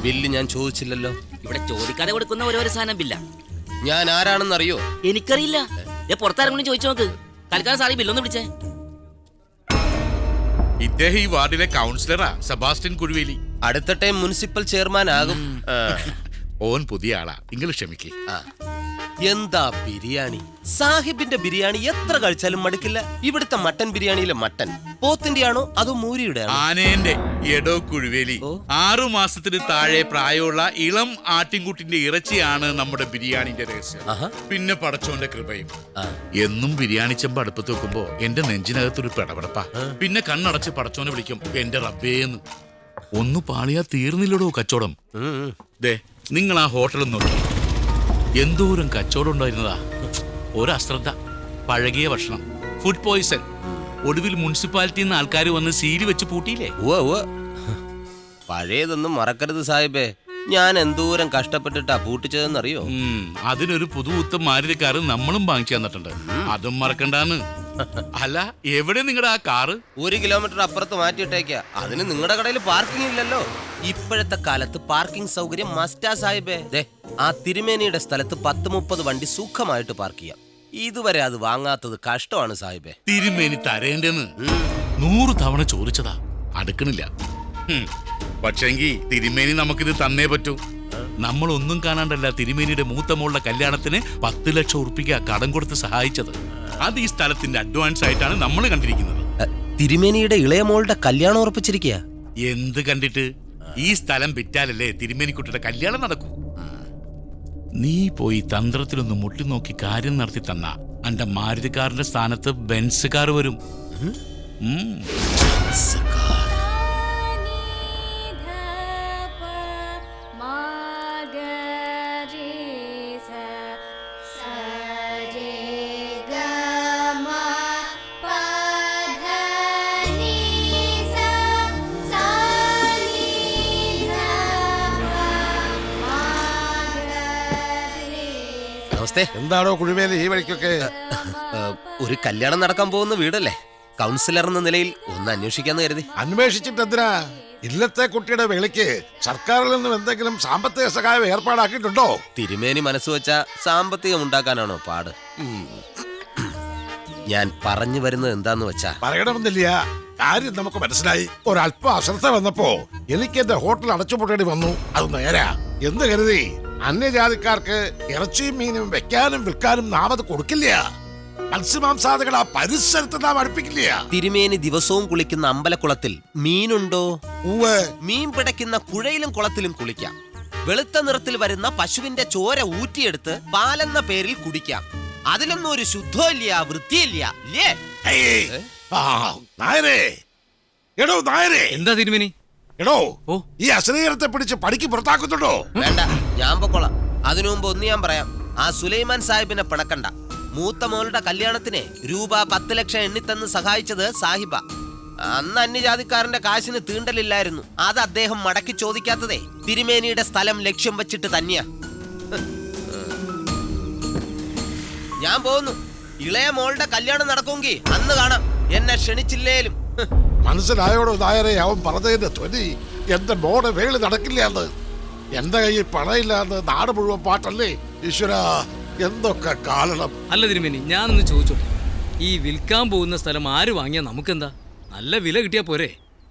Bill ഞാൻ ചോദിച്ചില്ലല്ലോ. ഇവിടെ ചോദിക്കാതെ കൊടുക്കുന്ന ഓരോ സാധനം ബില്ല. ഞാൻ ആരാണെന്ന് അറിയോ? എനിക്കറിയില്ല. പുറത്താരെങ്കിലും ചോദിച്ചു നോക്ക്. തൽക്കാലം സാറി ബില്ലൊന്ന് പിടിച്ചേ. ഇദ്ദേഹം ഈ വാർഡിലെ കൗൺസിലറാ, സെബാസ്റ്റ്യൻ കുഴുവേലി. അടുത്ത ടൈം മുനിസിപ്പൽ ചെയർമാൻ ആകും. ഓൻ പുതിയ ആളാ, നിങ്ങൾ ക്ഷമിക്കേ. എന്താ ബിരിയാണി! സാഹിബിന്റെ ബിരിയാണി എത്ര കഴിച്ചാലും മടുക്കില്ല. ഇവിടുത്തെ മട്ടൻ ബിരിയാണിയിലെ മട്ടൻ പോത്തിന്റെ ആണോ അതോ മൂരിയുടെ ആണോ? ആനേന്റെ. എടോ കുഴുവേലി, 6 മാസത്തിന് താഴെ പ്രായമുള്ള ഇളം ആട്ടിൻകുട്ടിന്റെ ഇറച്ചിയാണ് നമ്മുടെ ബിരിയാണിന്റെ രഹസ്യം. പിന്നെ പടച്ചോന്റെ കൃപയും. എന്നും ബിരിയാണി ചെമ്പ് അടുപ്പത്ത് വെക്കുമ്പോ എന്റെ നെഞ്ചിനകത്തൊരു പെടപെടപ്പാ. പിന്നെ കണ്ണടച്ച് പടച്ചോനെ വിളിക്കും, എന്റെ റബ്ബേന്ന്. ഒന്ന് പാളിയാ തീർന്നില്ലടോ കച്ചവടം. ദേ, നിങ്ങൾ ആ ഹോട്ടലും നോക്കി, എന്തോരം കച്ചവടം ഉണ്ടായിരുന്നതാ. ഒരശ്രദ്ധ, പഴകിയ ഭക്ഷണം, ഫുഡ് പോയിസൺ. ഒടുവിൽ മുനിസിപ്പാലിറ്റിയിൽ നിന്ന് ആൾക്കാർ വന്ന് സീരി വെച്ച് പൂട്ടിയില്ലേ? പഴയതൊന്നും മറക്കരുത് സാഹിബേ. ഞാൻ എന്തോരം കഷ്ടപ്പെട്ടിട്ടാ പൂട്ടിച്ചതെന്നറിയോ? അതിനൊരു പുതുപുത്തൻ മാരുതിക്കാറ് നമ്മളും വാങ്ങിച്ചു തന്നിട്ടുണ്ട്. അതും മറക്കണ്ടാന്ന്. അല്ല, എവിടെ നിങ്ങളുടെ ആ കാറ്? 1 കിലോമീറ്റർ അപ്പുറത്ത് മാറ്റിയിട്ടേക്കാ. അതിന് നിങ്ങളുടെ കടയിൽ പാർക്കിംഗ് ഇല്ലല്ലോ. ഇപ്പോഴത്തെ കാലത്ത് പാർക്കിംഗ് സൗകര്യം മസ്റ്റാ സാഹിബേ. ആ തിരുമേനിയുടെ സ്ഥലത്ത് 10-30 വണ്ടി സുഖമായിട്ട് പാർക്ക് ചെയ്യാം. ഇതുവരെ അത് വാങ്ങാത്തത് കഷ്ടമാണ് സാഹിബേ. തിരുമേനി തരേണ്ടെന്ന് 100 തവണ ചോദിച്ചതാ, അടുക്കണില്ല. പക്ഷെങ്കി തിരുമേനി നമുക്കിത് തന്നേ പറ്റൂ. നമ്മളൊന്നും കാണാണ്ടല്ല തിരുമേനിയുടെ മൂത്ത മോളുടെ കല്യാണത്തിന് 10 ലക്ഷം ഉറുപ്പിക കടം കൊടുത്ത് സഹായിച്ചത്. അത് ഈ സ്ഥലത്തിന്റെ അഡ്വാൻസ് ആയിട്ടാണ് നമ്മൾ കണ്ടിരിക്കുന്നത്. തിരുമേനിയുടെ ഇളയ മോളുടെ കല്യാണം ഉറപ്പിച്ചിരിക്കുക. എന്ത് കണ്ടിട്ട്? ഈ സ്ഥലം വിറ്റാലല്ലേ തിരുമേനിക്കുട്ടിയുടെ കല്യാണം നടക്കൂ. നീ പോയി തന്ത്രത്തിലൊന്ന് മുട്ടി നോക്കി കാര്യം നടത്തി തന്ന എന്റെ മാരുതിക്കാരന്റെ സ്ഥാനത്ത് ബെൻസ് കാർ വരും. എന്താണോ കുഴിമേലി ഈ വഴിക്കൊക്കെ? ഒരു കല്യാണം നടക്കാൻ പോകുന്ന വീടല്ലേ, കൗൺസിലർ എന്ന നിലയിൽ ഒന്ന് അന്വേഷിക്കാന്ന് കരുതി. അന്വേഷിച്ചിട്ട് എന്തിനാ? ഇല്ലത്തെ കുട്ടിയുടെ വിളിക്ക് സർക്കാരിൽ നിന്നും എന്തെങ്കിലും സാമ്പത്തിക സഹായം ഏർപ്പാടാക്കിയിട്ടുണ്ടോ? തിരുമേനി മനസ്സ് വെച്ച സാമ്പത്തികം ഉണ്ടാക്കാനാണോ പാട്? ഞാൻ പറഞ്ഞു വരുന്നത് എന്താന്ന് വെച്ചാ, പറയണമെന്നില്ല, കാര്യം നമുക്ക് മനസ്സിലായി. ഒരല്പം അശ്രദ്ധ വന്നപ്പോ എനിക്ക് എന്റെ ഹോട്ടൽ അടച്ചുപൂട്ടേണ്ടി വന്നു. അത് നേരാ. എന്ത് കരുതി? അന്യജാതിക്കാർക്ക് ഇറച്ചിയും മീനും വെക്കാനും വിൽക്കാനും നാം അത് കൊടുക്കില്ല. മത്സ്യമാംസാദികൾ ആ പരിസരത്ത് നാം അടുപ്പിക്കില്ല. തിരുമേനി ദിവസവും കുളിക്കുന്ന അമ്പലക്കുളത്തിൽ മീനുണ്ടോ? മീൻ പിടയ്ക്കുന്ന കുഴയിലും കുളത്തിലും കുളിക്കാം. വെളുത്ത നിറത്തിൽ വരുന്ന പശുവിന്റെ ചോര ഊറ്റിയെടുത്ത് പാലെന്ന പേരിൽ കുടിക്കാം. അതിലൊന്നും ഒരു ശുദ്ധമില്ല, വൃത്തിയില്ല. എന്താ തിരുമേനി? എടോ, ഈ അശ്ലീലത്തെ പിടിച്ച് പടിക്ക് പുറത്താക്കുന്നുണ്ടോ? വേണ്ട, ഞാൻ പൊക്കോളാം. അതിനു മുമ്പ് ഒന്ന് ഞാൻ പറയാം. ആ സുലൈമാൻ സാഹിബിനെ പിണക്കണ്ട. മൂത്ത മോളുടെ കല്യാണത്തിന് രൂപ 10 ലക്ഷം എണ്ണിത്തന്ന് സഹായിച്ചത് സാഹിബ. അന്ന് അന്യജാതിക്കാരന്റെ കാശിന് തീണ്ടലില്ലായിരുന്നു. അത് അദ്ദേഹം മടക്കി ചോദിക്കാത്തതേ തിരുമേനിയുടെ സ്ഥലം ലക്ഷ്യം വെച്ചിട്ട് തന്നെയാ. ഞാൻ പോകുന്നു. ഇളയ മോളുടെ കല്യാണം നടക്കുമെങ്കിൽ അന്ന് കാണാം. എന്നെ ക്ഷണിച്ചില്ലേലും. മനസ്സിലായോടോ നായരെ അവൻ പറഞ്ഞതിന്റെ ധ്വനി? എന്റെ മോടെ വേളി നടക്കില്ലാന്ന്. എന്റെ കയ്യിൽ പണയില്ലാന്ന് നാട് മുഴുവൻ പാട്ടല്ലേ. ഈശ്വര, എന്തൊക്കെ കാരണം. അല്ല തിരുമേനി, ഞാനൊന്ന് ചോദിച്ചോട്ടെ, ഈ വിൽക്കാൻ പോകുന്ന സ്ഥലം ആര് വാങ്ങിയാ നമുക്കെന്താ? നല്ല വില കിട്ടിയാ പോരെ?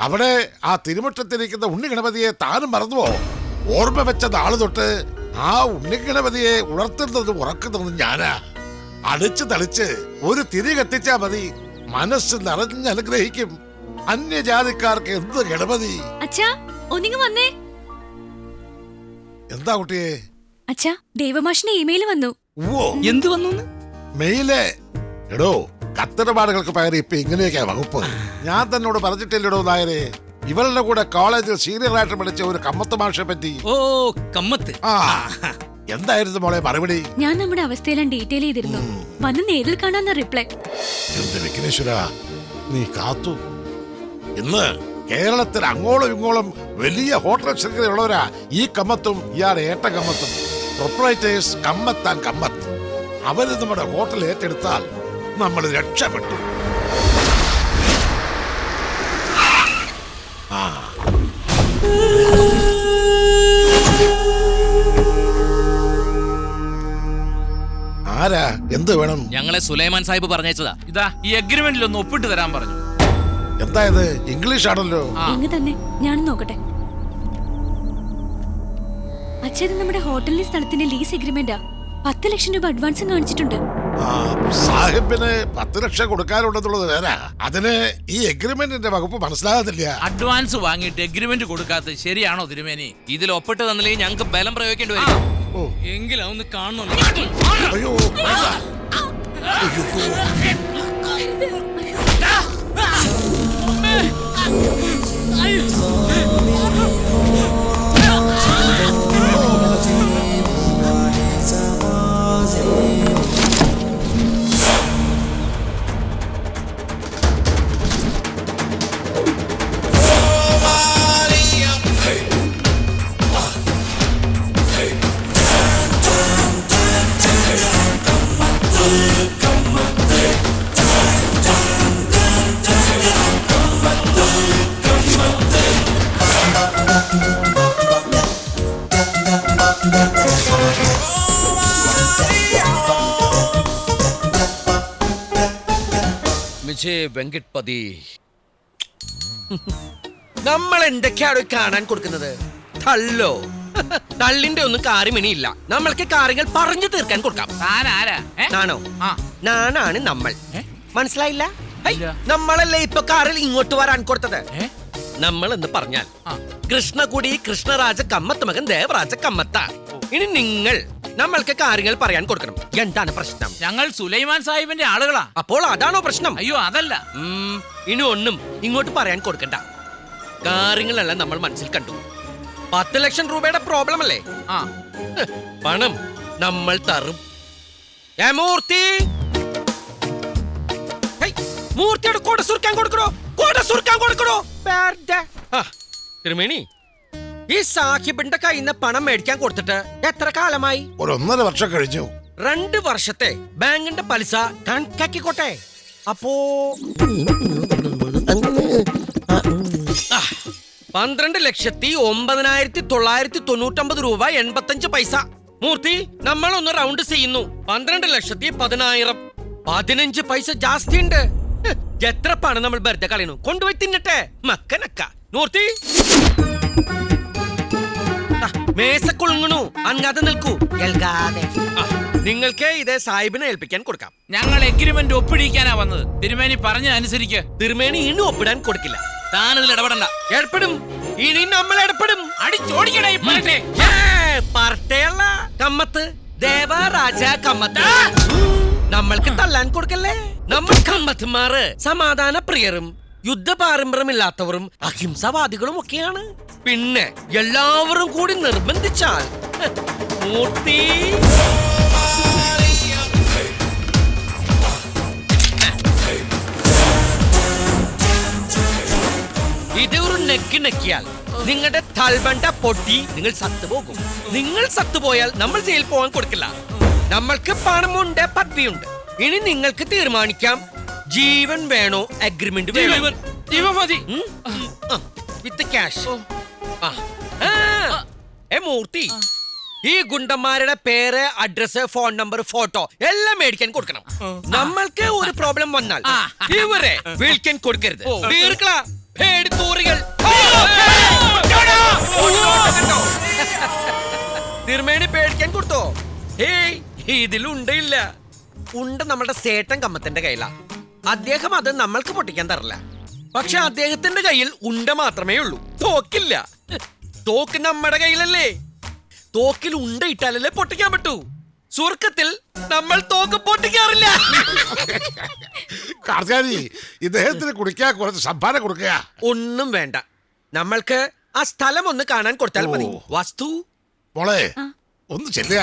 അവിടെ ആ തിരുമുറ്റത്തിരിക്കുന്ന ഉണ്ണിഗണപതിയെ താനും മറന്നുവോ? ഓർമ്മ വെച്ച നാള് തൊട്ട് ആ ഉണ്ണിഗണപതിയെ ഉണർത്തുന്നതും ഉറക്കുന്നതും ഞാനാ. അടിച്ചു തളിച്ച് ഒരു തിരി കത്തിച്ചാ മതി, മനസ്സ് നിറഞ്ഞനുഗ്രഹിക്കും. അന്യജാതിക്കാർക്ക് എന്ത് ഗണപതി. എന്താ കുട്ടിയെ? അച്ഛാ, ദേവമാഷിന്റെ ഇമെയിൽ വന്നു. എന്ത് വന്നു? മെയില്. എടോ, കത്തിടപാടുകൾക്ക് പകരം ഇപ്പൊ ഇങ്ങനെയൊക്കെയാ വകുപ്പ്. ഞാൻ തന്നോട് പറഞ്ഞിട്ടില്ലടോ നായരെ, ഇവളുടെ കൂടെ കോളേജിൽ സീനിയർ ആയിട്ട് പഠിച്ച ഒരു കമ്മത്ത് മാഷെ പറ്റി. ഓ, കമ്മത്ത്. എന്തായിരുന്നു മോളെ മറുപടി? ഞാൻ നമ്മുടെ അവസ്ഥയെല്ലാം ഡീറ്റെയിൽ ചെയ്തിരുന്നു. വന്ന് നേരിൽ കാണാന്ന റിപ്ലൈ. എന്ത് വിഘ്നേശ്വര, നീ കാത്തു. ഇന്ന് കേരളത്തിൽ അങ്ങോളം ഇങ്ങോളം വലിയ ഹോട്ടൽ ശൃംഖലയുള്ളവരാ ഈ കമ്മത്തും ഇയാളുടെ ഏട്ട കമ്മത്തും. Proprietors Kammath and Kammath. അവര് നമ്മുടെ ഹോട്ടൽ ഏറ്റെടുത്താൽ നമ്മൾ രക്ഷപ്പെട്ടു. ആരാ? എന്ത് വേണം? ഞങ്ങളെ സുലൈമാൻ സാഹിബ് പറഞ്ഞയച്ചതാ. ഇതാ ഈ അഗ്രിമെന്റിൽ ഒന്ന് ഒപ്പിട്ട് തരാൻ പറഞ്ഞു. എന്താ ഇത്? ഇംഗ്ലീഷ് ആണല്ലോ. ഇങ്ങ് തന്നെ ഞാൻ നോക്കട്ടെ. അച്ഛൻ നമ്മുടെ ഹോട്ടലിലെ സ്ഥലത്തിന്റെ ലീസ് എഗ്രിമെന്റാ. 10 ലക്ഷം രൂപ അഡ്വാൻസും കാണിച്ചിട്ടുണ്ട്. സാഹിബിന് 10 ലക്ഷം കൊടുക്കാനുണ്ടെന്നുള്ളത് വേറെ. അതിന് ഈ എഗ്രിമെന്റിന്റെ വകുപ്പ് മനസ്സിലാകുന്നില്ല. അഡ്വാൻസ് വാങ്ങിയിട്ട് എഗ്രിമെന്റ് കൊടുക്കാത്തത് ശരിയാണോ തിരുമേനി? ഇതിൽ ഒപ്പിട്ട് തന്നില്ലെങ്കിൽ ഞങ്ങൾക്ക് ബലം പ്രയോഗിക്കേണ്ടി വരും. എങ്കിലും അതൊന്ന് കാണണമല്ലോ. അയ്യോ വെങ്കട്പതി, നമ്മൾ എന്തൊക്കെയാണ് കാണാൻ കൊടുക്കുന്നത്? തള്ളോ? തള്ളിന്റെ ഒന്നും കാര്യമിനിയില്ല. നമ്മൾക്ക് കാര്യങ്ങൾ പറഞ്ഞു തീർക്കാൻ കൊടുക്കാം. താൻ ആരാ? നാണോ? ആ. നാണാണ് നമ്മൾ. മനസ്സിലായില്ല? ഇല്ല. നമ്മളല്ലേ ഇപ്പൊ കാറിൽ ഇങ്ങോട്ട് വരാൻ കൊടുത്തത്. ഏ? നമ്മൾ എന്ന് പറഞ്ഞാൽ കൃഷ്ണകുടി കൃഷ്ണരാജ കമ്മത്ത് മകൻ ദേവരാജ കമ്മത്ത. ഇനി നിങ്ങൾ നമ്മൾക്ക് കാര്യങ്ങൾ പറയാൻ കൊടുക്കണം. എന്താണ് പ്രശ്നം? ഞങ്ങൾ സുലൈമാൻ സാഹിബിന്റെ ആളുകളാ. അപ്പോൾ അതാണോ പ്രശ്നം? അയ്യോ അതല്ല. ഇനി ഒന്നും ഇങ്ങോട്ട് പറയാൻ കൊടുക്കണ്ട. കാര്യങ്ങളെല്ലാം നമ്മൾ മനസ്സിൽ കണ്ടു. 10 ലക്ഷം രൂപയുടെ പ്രോബ്ലം അല്ലേ? ആ പണം നമ്മൾ തരും. മൂർത്തി, മൂർത്തിയുടെ കോട സുർക്കാൻ കൊടുക്കണോ? കോട സുർക്കാൻ കൊടുക്കണോ? തിരുമേനി, ഈ സാഹിബിന്റെ കയ്യിൽ നിന്ന് പണം മേടിക്കാൻ കൊടുത്തിട്ട് എത്ര കാലമായി? 1.5 വർഷം കഴിഞ്ഞു. 2 വർഷത്തെ ബാങ്കിന്റെ പലിശ കണക്കാക്കിക്കോട്ടെ. അപ്പോ 12,09,999 രൂപ 85 പൈസ. മൂർത്തി, നമ്മളൊന്ന് റൗണ്ട് ചെയ്യുന്നു. 12,10,000. 15 പൈസ ജാസ്തി ഉണ്ട്. എത്ര പണം നമ്മൾ വെറുതെ കളയുന്നു? കൊണ്ടുപോയി തിന്നട്ടെ മക്കനക്ക. മൂർത്തി, മേസക്കൊളുങ്ങണു, അനങ്ങാതെ നിൽക്കൂ. നിങ്ങൾക്ക് ഇത് സാഹിബിനെ ഏൽപ്പിക്കാൻ കൊടുക്കാം. ഞങ്ങൾ എഗ്രിമെന്റ് ഒപ്പിടിക്കാനാ വന്നത്. തിരുമേനി പറഞ്ഞ അനുസരിക്ക്. തിരുമേനി ഇനി ഒപ്പിടാൻ കൊടുക്കില്ല. താനിതിൽ ഇടപെടണ്ട. ഏർപ്പെടും. ഇനി നമ്മൾ ഏർപ്പെടും. അടിച്ചോടിക്കണേ പറട്ടെ. പറട്ടയല്ല, കമ്മത്ത്, ദേവരാജ കമ്മത്ത്. നമ്മൾക്ക് തല്ലാൻ കൊടുക്കല്ലേ. നമ്മൾ കമ്മത്തുമാറ് സമാധാന പ്രിയരും യുദ്ധപാരമ്പര്യമില്ലാത്തവരും അഹിംസവാദികളും ഒക്കെയാണ്. പിന്നെ എല്ലാവരും കൂടി നിർബന്ധിച്ചാൽ മൂർത്തി ഇത് ഒരു നെക്കിയാൽ നിങ്ങളുടെ തൽബണ്ട പൊട്ടി നിങ്ങൾ സത്തുപോകും. നിങ്ങൾ സത്തുപോയാൽ നമ്മൾ ജയിൽ പോകാൻ കൊടുക്കില്ല. നമ്മൾക്ക് പണമുണ്ട്, പദവിയുണ്ട്. ഇനി നിങ്ങൾക്ക് തീരുമാനിക്കാം, ജീവൻ വേണോ അഗ്രിമെന്റ് വേണോ? ജീവൻ മതി. വിത്ത് ക്യാഷ്. മൂർത്തി, ഈ ഗുണ്ടന്മാരുടെ പേര്, അഡ്രസ്, ഫോൺ നമ്പർ, ഫോട്ടോ എല്ലാം മേടിക്കാൻ കൊടുക്കണം. നമ്മൾക്ക് ഒരു പ്രോബ്ലം വന്നാൽ ഇവരെ വിളിക്കാൻ കൊടുക്കരുത്. തിരുമേനി പേടിക്കാൻ കൊടുത്തോ? ഏയ്, ഇതിലുണ്ടയില്ല. ഉണ്ട നമ്മളുടെ സേട്ടൻ കമ്മത്തിന്റെ കയ്യിലാ. അദ്ദേഹം അത് നമ്മൾക്ക് പൊട്ടിക്കാൻ തരില്ല. പക്ഷെ അദ്ദേഹത്തിന്റെ കയ്യിൽ ഉണ്ട മാത്രമേ ഉള്ളൂ, തോക്കില്ല. തോക്ക് നമ്മുടെ കയ്യിലല്ലേ. തോക്കിൽ ഉണ്ട ഇട്ടാലല്ലേ പൊട്ടിക്കാൻ പറ്റൂ. സ്വർഗത്തിൽ നമ്മൾ തോക്ക് പൊട്ടിക്കാറില്ല. കാർത്തിയാനി, ഇദ്ദേഹത്തിന് കുടിക്കാൻ കുറച്ച് സംഭാവന കൊടുക്കുക. ഒന്നും വേണ്ട. നമ്മൾക്ക് ആ സ്ഥലം ഒന്ന് കാണാൻ കൊടുത്താൽ മതി. വസ്തു മോളെ ഒന്ന് ചെല്ലുക.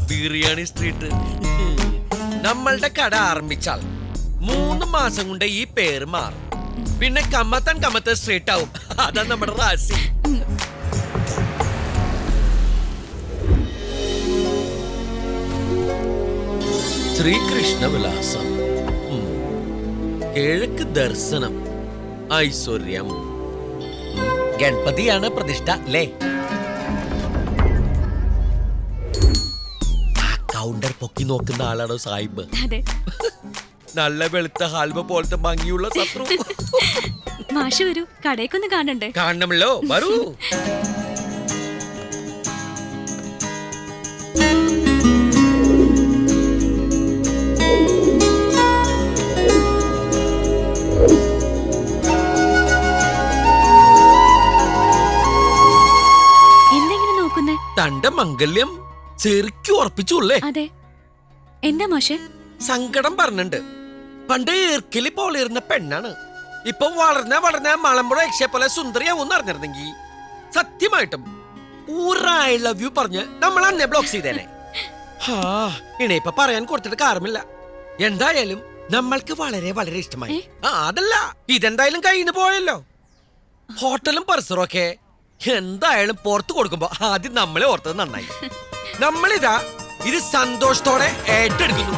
ബിരിയാണി സ്ട്രീറ്റ്. നമ്മളുടെ കട ആരംഭിച്ചാൽ 3 മാസം കൊണ്ട് ഈ പേര് മാറും. പിന്നെ കമ്മത്ത് സ്ട്രീറ്റ് ആവും. അതാ നമ്മുടെ റാസി. ശ്രീകൃഷ്ണ വിലാസം, കിഴക്ക് ദർശനം, ഐശ്വര്യം. ഗണപതിയാണ് പ്രതിഷ്ഠ അല്ലേ? കൗണ്ടർ പൊക്കി നോക്കുന്ന ആളാണോ സാഹിബ്? അതെ. നല്ല വെളുത്ത ഹാൽവ പോലത്തെ ഭംഗിയുള്ള ശത്രു. മാഷ് വരൂ, കടയൊക്കൊന്ന് കാണണ്ടേ? കാണണമല്ലോ, വരൂ. എന്തെങ്കിലും നോക്കുന്നേ? തന്റെ മംഗല്യം ശരിക്കും ഉറപ്പിച്ചുല്ലേ? അതെ. എന്താ മാഷെ? സങ്കടം പറഞ്ഞിട്ടുണ്ട്. പണ്ട് ഈർക്കിലി പോളിരുന്ന പെണ്ണാണ്. ഇപ്പൊ വളർന്ന മലമ്പുഴ യക്ഷയെ പോലെ സുന്ദരിയാവൂന്ന് അറിഞ്ഞിരുന്നെങ്കിൽ സത്യമായിട്ടും ഐ ലവ് യു പറഞ്ഞ് നമ്മൾ അന്നെ ബ്ലോക്ക് ചെയ്തേനെ. ഇപ്പൊ പറയാൻ കൊടുത്തിട്ട് കാര്യമില്ല. എന്തായാലും നമ്മൾക്ക് വളരെ വളരെ ഇഷ്ടമായി. അതല്ല, ഇതെന്തായാലും കയ്യിൽ നിന്ന് പോയല്ലോ. ഹോട്ടലും പരിസരവും ഒക്കെ എന്തായാലും പുറത്തു കൊടുക്കുമ്പോ ആദ്യം നമ്മളെ ഓർത്തത് നന്നായി. നമ്മളിതാ ഇത് സന്തോഷത്തോടെ ഏറ്റെടുക്കുന്നു.